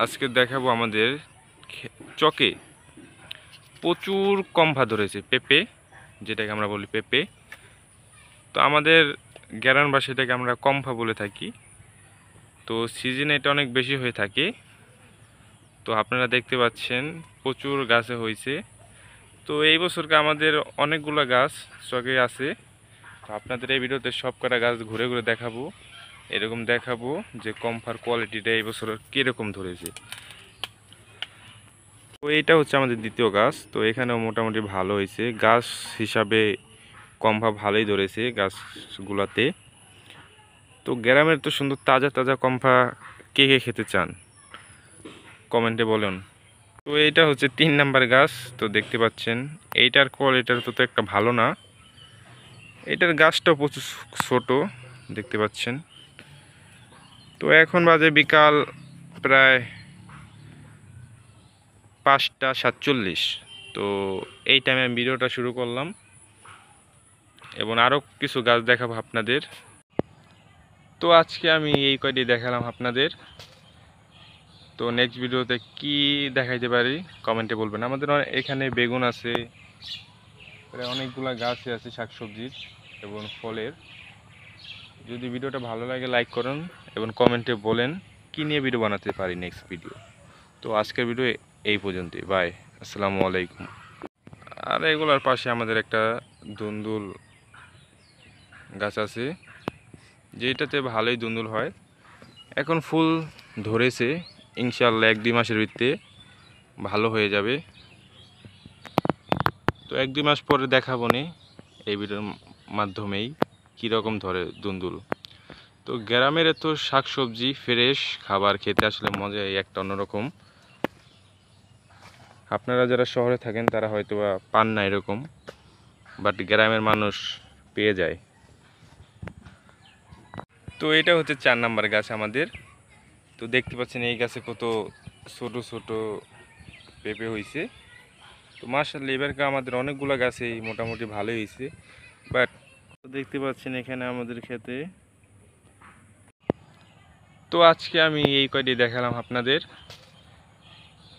আজকে দেখাবো আমাদের চকে প্রচুর কম্ফা ধরেছে পেঁপে, যেটাকে আমরা বলি পেঁপে। তো আমাদের গ্রাম ভাষায় এটাকে আমরা কম্ফা বলে থাকি। তো সিজনে এটা অনেক বেশি হয়ে থাকে। তো আপনারা দেখতে পাচ্ছেন প্রচুর গাছে হয়েছে। তো এই বছরকে আমাদের অনেকগুলো গাছ চকে আছে। তো আপনাদের এই ভিডিওতে সব কটা গাছ ঘুরে ঘুরে দেখাবো, এরকম দেখাবো যে কম্ফার কোয়ালিটিটা এই বছর কীরকম ধরেছে। তো এইটা হচ্ছে আমাদের দ্বিতীয় গাছ। তো এখানেও মোটামুটি ভালো হয়েছে, গাছ হিসাবে কম্ফা ভালোই ধরেছে গাছগুলাতে। তো গ্রামের তো সুন্দর তাজা তাজা কম্ফা কে কে খেতে চান কমেন্টে বলুন। তো এইটা হচ্ছে 3 নাম্বার গাছ। তো দেখতে পাচ্ছেন এইটার কোয়ালিটিটা তো একটা ভালো না, এটার গাছটাও প্রচুর ছোট দেখতে পাচ্ছেন। তো এখন বাজে বিকাল প্রায় 5টা 47। তো এই টাইমে আমি ভিডিওটা শুরু করলাম এবং আরও কিছু গাছ দেখাবো আপনাদের। তো আজকে আমি এই কয়টি দেখালাম আপনাদের। তো নেক্সট ভিডিওতে কি দেখাইতে পারি কমেন্টে বলবেন। আমাদের এখানে বেগুন আছে, প্রায় অনেকগুলো গাছই আছে শাকসবজির এবং ফলের। যদি ভিডিওটা ভালো লাগে লাইক করুন এবং কমেন্টে বলেন কি নিয়ে ভিডিও বানাতে পারি নেক্সট ভিডিও। তো আজকের ভিডিও এই পর্যন্তই, বাই, আসসালামু আলাইকুম। আর এগুলোর পাশে আমাদের একটা দুন্দুল গাছ আছে, যেটাতে ভালোই দুন্দুল হয়। এখন ফুল ধরেছে, ইনশাআল্লাহ 1-2 মাসের ভিতরে ভালো হয়ে যাবে। তো 1-2 মাস পরে দেখাবো নি এই ভিডিওর মাধ্যমেই কীরকম ধরে দুন্দুল। তো গ্রামের এত শাকসবজি ফ্রেশ খাবার খেতে আসলে মজাই একটা অন্যরকম। আপনারা যারা শহরে থাকেন তারা হয়তো বা পান না এরকম, বাট গ্রামের মানুষ পেয়ে যায়। তো এটা হচ্ছে 4 নাম্বার গাছ আমাদের। তো দেখতে পাচ্ছেন এই গাছে কত ছোট ছোট পেঁপে হয়েছে। তো মাশাআল্লাহ এবারকে আমাদের অনেকগুলো গাছেই মোটামুটি ভালোই হয়েছে। বাট দেখতে পাচ্ছেন এখানে আমাদের ক্ষেতে। তো আজকে আমি এই কয়টি দেখালাম আপনাদের।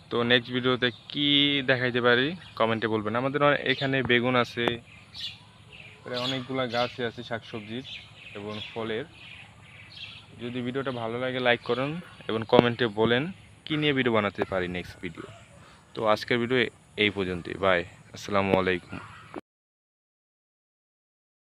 তো নেক্সট ভিডিওতে কি দেখাইতে পারি কমেন্টে বলবেন। আমাদের এখানে বেগুন আছে, প্রায় অনেকগুলো গাছই আছে শাকসবজির এবং ফলের। যদি ভিডিওটা ভালো লাগে লাইক করুন এবং কমেন্টে বলেন কি নিয়ে ভিডিও বানাতে পারি নেক্সট ভিডিও। তো আজকের ভিডিও এই পর্যন্তই, বাই, আসসালামু আলাইকুম।